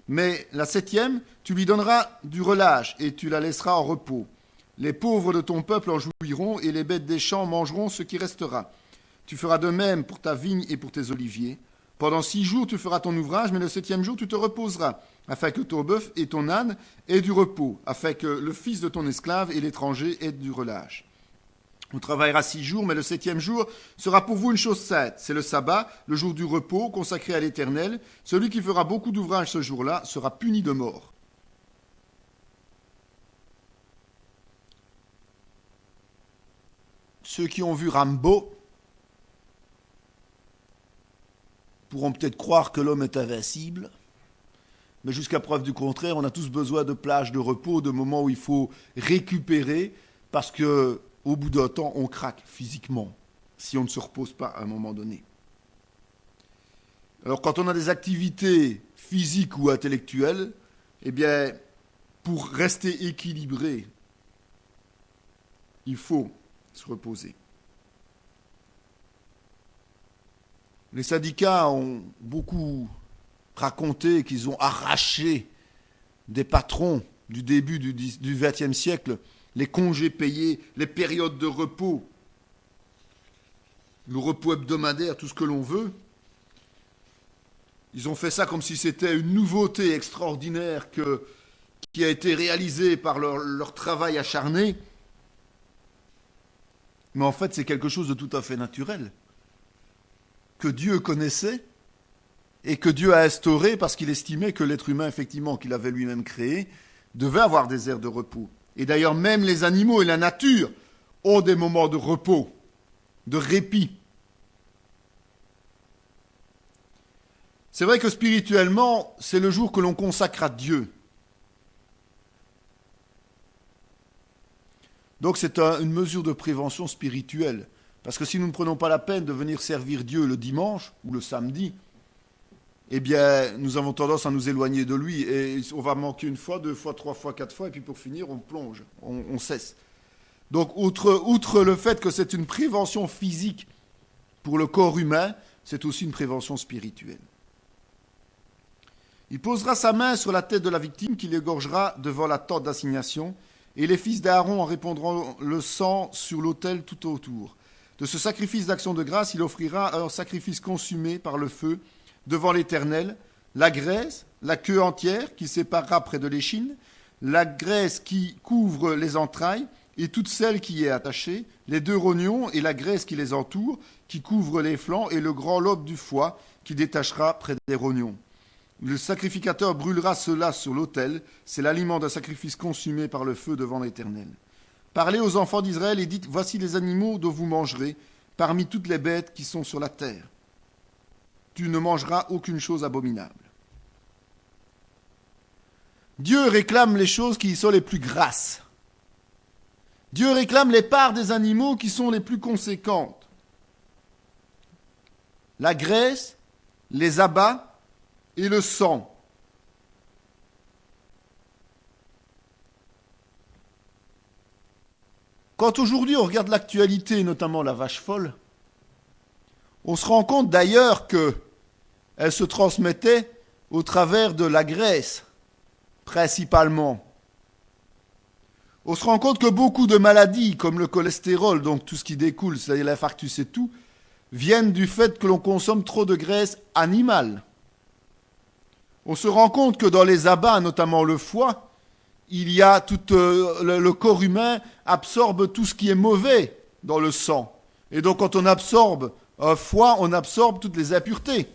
Mais la 7e, tu lui donneras du relâche et tu la laisseras en repos. Les pauvres de ton peuple en jouiront et les bêtes des champs mangeront ce qui restera. Tu feras de même pour ta vigne et pour tes oliviers. Pendant 6 jours, tu feras ton ouvrage, mais le 7e jour, tu te reposeras, afin que ton bœuf et ton âne aient du repos, afin que le fils de ton esclave et l'étranger aient du relâche. On travaillera 6 jours, mais le 7e jour sera pour vous une chose sainte. C'est le sabbat, le jour du repos, consacré à l'Éternel. Celui qui fera beaucoup d'ouvrages ce jour-là sera puni de mort. Ceux qui ont vu Rambo pourront peut-être croire que l'homme est invincible, mais jusqu'à preuve du contraire, on a tous besoin de plages de repos, de moments où il faut récupérer, parce que au bout d'un temps, on craque physiquement si on ne se repose pas à un moment donné. Alors quand on a des activités physiques ou intellectuelles, eh bien, pour rester équilibré, il faut se reposer. Les syndicats ont beaucoup raconté qu'ils ont arraché des patrons du début du XXe siècle les congés payés, les périodes de repos, le repos hebdomadaire, tout ce que l'on veut. Ils ont fait ça comme si c'était une nouveauté extraordinaire qui a été réalisée par leur travail acharné. Mais en fait, c'est quelque chose de tout à fait naturel, que Dieu connaissait et que Dieu a instauré parce qu'il estimait que l'être humain, effectivement, qu'il avait lui-même créé, devait avoir des aires de repos. Et d'ailleurs, même les animaux et la nature ont des moments de repos, de répit. C'est vrai que spirituellement, c'est le jour que l'on consacre à Dieu. Donc c'est une mesure de prévention spirituelle. Parce que si nous ne prenons pas la peine de venir servir Dieu le dimanche ou le samedi, eh bien, nous avons tendance à nous éloigner de lui. Et on va manquer une fois, deux fois, trois fois, quatre fois, et puis pour finir, on plonge, on cesse. Donc, outre le fait que c'est une prévention physique pour le corps humain, c'est aussi une prévention spirituelle. Il posera sa main sur la tête de la victime qu'il égorgera devant la tente d'assignation, et les fils d'Aaron en répandront le sang sur l'autel tout autour. De ce sacrifice d'action de grâce, il offrira un sacrifice consumé par le feu devant l'Éternel, la graisse, la queue entière qui séparera près de l'échine, la graisse qui couvre les entrailles et toute celle qui y est attachée, les 2 rognons et la graisse qui les entoure, qui couvre les flancs, et le grand lobe du foie qui détachera près des rognons. Le sacrificateur brûlera cela sur l'autel, c'est l'aliment d'un sacrifice consumé par le feu devant l'Éternel. Parlez aux enfants d'Israël et dites, voici les animaux dont vous mangerez, parmi toutes les bêtes qui sont sur la terre. Tu ne mangeras aucune chose abominable. Dieu réclame les choses qui sont les plus grasses. Dieu réclame les parts des animaux qui sont les plus conséquentes. La graisse, les abats et le sang. Quand aujourd'hui on regarde l'actualité, notamment la vache folle, on se rend compte d'ailleurs qu'elle se transmettait au travers de la graisse, principalement. On se rend compte que beaucoup de maladies, comme le cholestérol, donc tout ce qui découle, c'est-à-dire l'infarctus et tout, viennent du fait que l'on consomme trop de graisse animale. On se rend compte que dans les abats, notamment le foie, il y a tout le corps humain absorbe tout ce qui est mauvais dans le sang. Et donc quand on absorbe un foie, on absorbe toutes les impuretés.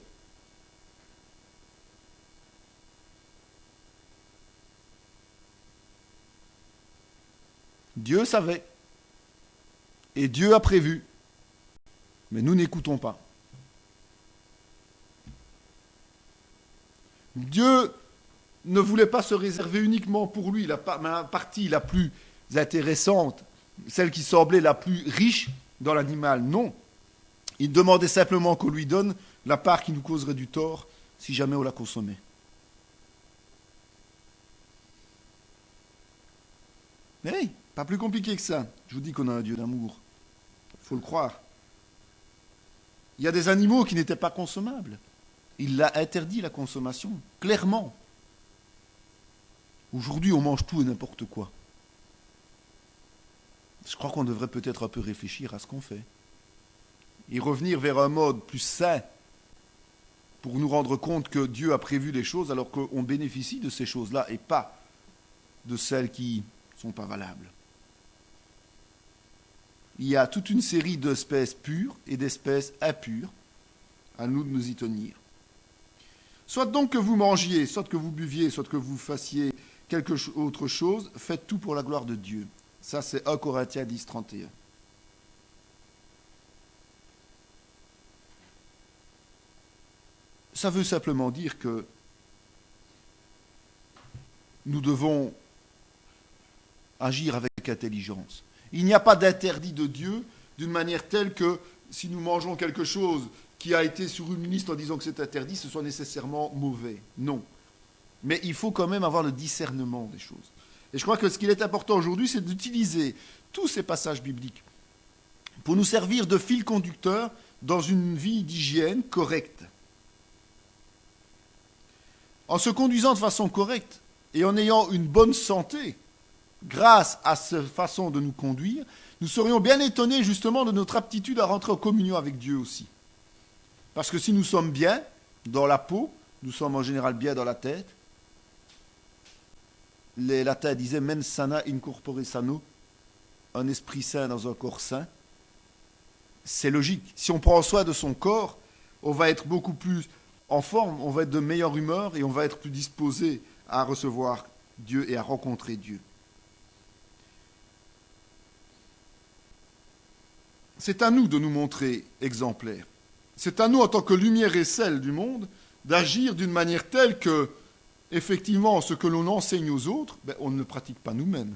Dieu savait. Et Dieu a prévu. Mais nous n'écoutons pas. Dieu ne voulait pas se réserver uniquement pour lui la partie la plus intéressante, celle qui semblait la plus riche dans l'animal. Non. Il demandait simplement qu'on lui donne la part qui nous causerait du tort si jamais on la consommait. Mais oui, pas plus compliqué que ça. Je vous dis qu'on a un Dieu d'amour. Il faut le croire. Il y a des animaux qui n'étaient pas consommables. Il a interdit la consommation, clairement. Aujourd'hui, on mange tout et n'importe quoi. Je crois qu'on devrait peut-être un peu réfléchir à ce qu'on fait. Et revenir vers un mode plus sain pour nous rendre compte que Dieu a prévu des choses alors qu'on bénéficie de ces choses-là et pas de celles qui ne sont pas valables. Il y a toute une série d'espèces pures et d'espèces impures. À nous de nous y tenir. Soit donc que vous mangiez, soit que vous buviez, soit que vous fassiez quelque autre chose, faites tout pour la gloire de Dieu. Ça, c'est 1 Corinthiens 10, 31. Ça veut simplement dire que nous devons agir avec intelligence. Il n'y a pas d'interdit de Dieu d'une manière telle que si nous mangeons quelque chose qui a été sur une liste en disant que c'est interdit, ce soit nécessairement mauvais. Non. Mais il faut quand même avoir le discernement des choses. Et je crois que ce qu'il est important aujourd'hui, c'est d'utiliser tous ces passages bibliques pour nous servir de fil conducteur dans une vie d'hygiène correcte. En se conduisant de façon correcte et en ayant une bonne santé, grâce à cette façon de nous conduire, nous serions bien étonnés justement de notre aptitude à rentrer en communion avec Dieu aussi. Parce que si nous sommes bien dans la peau, nous sommes en général bien dans la tête. Les latins disaient mens sana in corpore sano, un esprit sain dans un corps sain. C'est logique. Si on prend soin de son corps, on va être beaucoup plus en forme, on va être de meilleure humeur et on va être plus disposé à recevoir Dieu et à rencontrer Dieu. C'est à nous de nous montrer exemplaires. C'est à nous, en tant que lumière et sel du monde, d'agir d'une manière telle que, effectivement, ce que l'on enseigne aux autres, on ne le pratique pas nous-mêmes.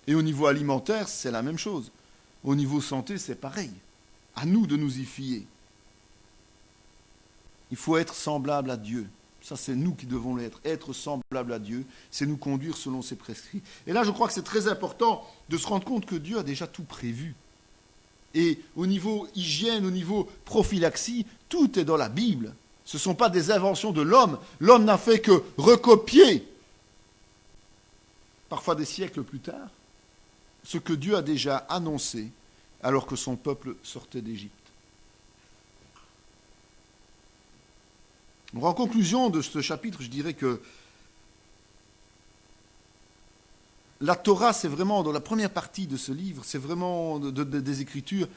Et au niveau alimentaire, c'est la même chose. Au niveau santé, c'est pareil. À nous de nous y fier. Il faut être semblable à Dieu. Ça, c'est nous qui devons l'être. Être semblable à Dieu, c'est nous conduire selon ses prescrits. Et là, je crois que c'est très important de se rendre compte que Dieu a déjà tout prévu. Et au niveau hygiène, au niveau prophylaxie, tout est dans la Bible. Ce ne sont pas des inventions de l'homme. L'homme n'a fait que recopier, parfois des siècles plus tard, ce que Dieu a déjà annoncé alors que son peuple sortait d'Égypte. En conclusion de ce chapitre, je dirais que la Torah, c'est vraiment, dans la première partie de ce livre, c'est vraiment des Écritures,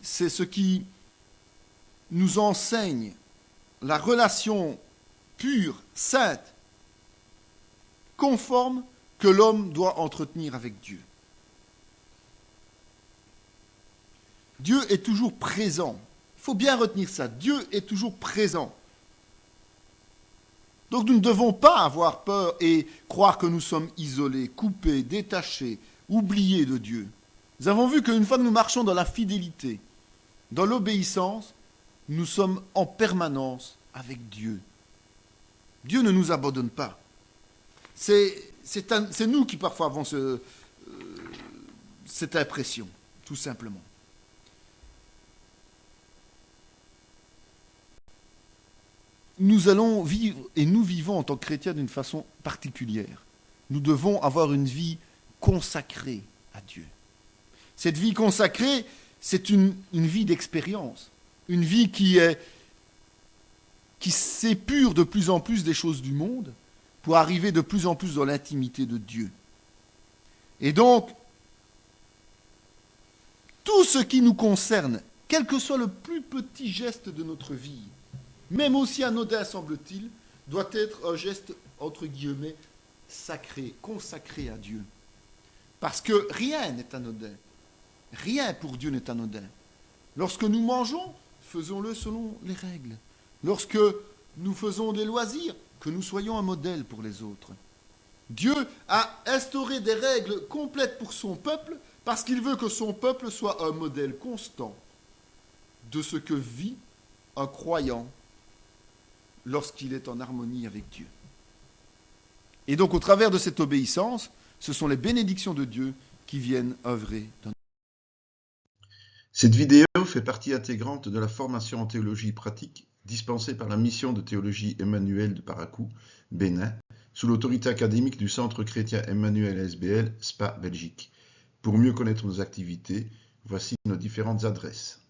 c'est ce qui nous enseigne la relation pure, sainte, conforme que l'homme doit entretenir avec Dieu. Dieu est toujours présent. Il faut bien retenir ça. Dieu est toujours présent. Donc nous ne devons pas avoir peur et croire que nous sommes isolés, coupés, détachés, oubliés de Dieu. Nous avons vu qu'une fois que nous marchons dans la fidélité, dans l'obéissance, nous sommes en permanence avec Dieu. Dieu ne nous abandonne pas. C'est nous qui parfois avons cette impression, tout simplement. Nous allons vivre, et nous vivons en tant que chrétiens d'une façon particulière. Nous devons avoir une vie consacrée à Dieu. Cette vie consacrée, c'est une vie d'expérience, une vie qui s'épure de plus en plus des choses du monde pour arriver de plus en plus dans l'intimité de Dieu. Et donc, tout ce qui nous concerne, quel que soit le plus petit geste de notre vie, même aussi anodin semble-t-il, doit être un geste, entre guillemets, sacré, consacré à Dieu. Parce que rien n'est anodin. Rien pour Dieu n'est anodin. Lorsque nous mangeons, faisons-le selon les règles. Lorsque nous faisons des loisirs, que nous soyons un modèle pour les autres. Dieu a instauré des règles complètes pour son peuple parce qu'il veut que son peuple soit un modèle constant de ce que vit un croyant lorsqu'il est en harmonie avec Dieu. Et donc, au travers de cette obéissance, ce sont les bénédictions de Dieu qui viennent œuvrer dans nous. Cette vidéo fait partie intégrante de la formation en théologie pratique dispensée par la mission de théologie Emmanuel de Paracou, Bénin, sous l'autorité académique du Centre chrétien Emmanuel SBL, Spa, Belgique. Pour mieux connaître nos activités, voici nos différentes adresses.